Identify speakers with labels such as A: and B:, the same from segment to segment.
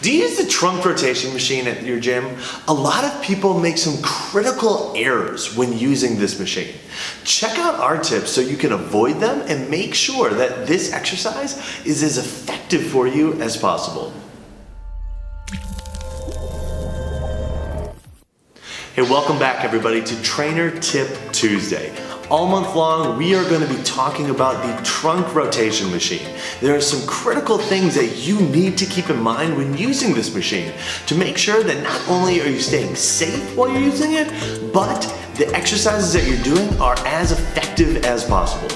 A: Do you use the trunk rotation machine at your gym? A lot of people make some critical errors when using this machine. Check out our tips so you can avoid them and make sure that this exercise is as effective for you as possible. Hey, welcome back everybody to Trainer Tip Tuesday. All month long, we are going to be talking about the trunk rotation machine. There are some critical things that you need to keep in mind when using this machine to make sure that not only are you staying safe while you're using it, but the exercises that you're doing are as effective as possible.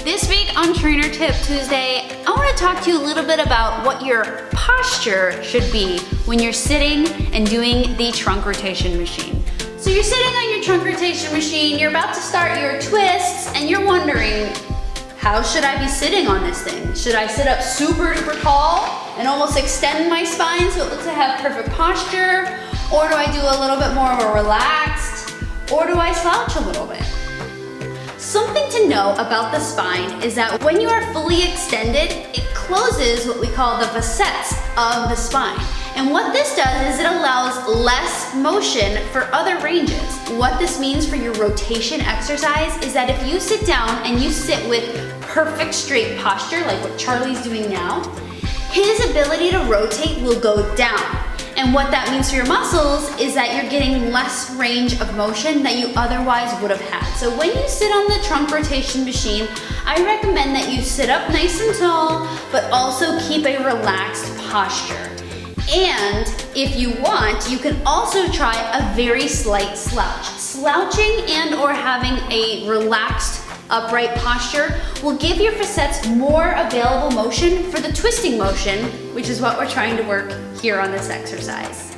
B: This week on Trainer Tip Tuesday, I want to talk to you a little bit about what your posture should be when you're sitting and doing the trunk rotation machine. So you're sitting on your trunk rotation machine, you're about to start your twists, and you're wondering, how should I be sitting on this thing? Should I sit up super duper tall and almost extend my spine so it looks like I have perfect posture? Or do I do a little bit more of a relaxed? Or do I slouch a little bit? Something to know about the spine is that when you are fully extended, it closes what we call the facets of the spine. And what this does is it allows less motion for other ranges. What this means for your rotation exercise is that if you sit down and you sit with perfect straight posture, like what Charlie's doing now, his ability to rotate will go down. And what that means for your muscles is that you're getting less range of motion that you otherwise would have had. So when you sit on the trunk rotation machine, I recommend that you sit up nice and tall, but also keep a relaxed posture. And if you want, you can also try a very slight slouch. Slouching and or having a relaxed upright posture will give your facets more available motion for the twisting motion, which is what we're trying to work here on this exercise.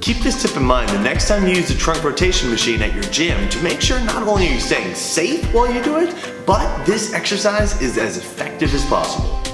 A: Keep this tip in mind the next time you use the trunk rotation machine at your gym to make sure not only are you staying safe while you do it, but this exercise is as effective as possible.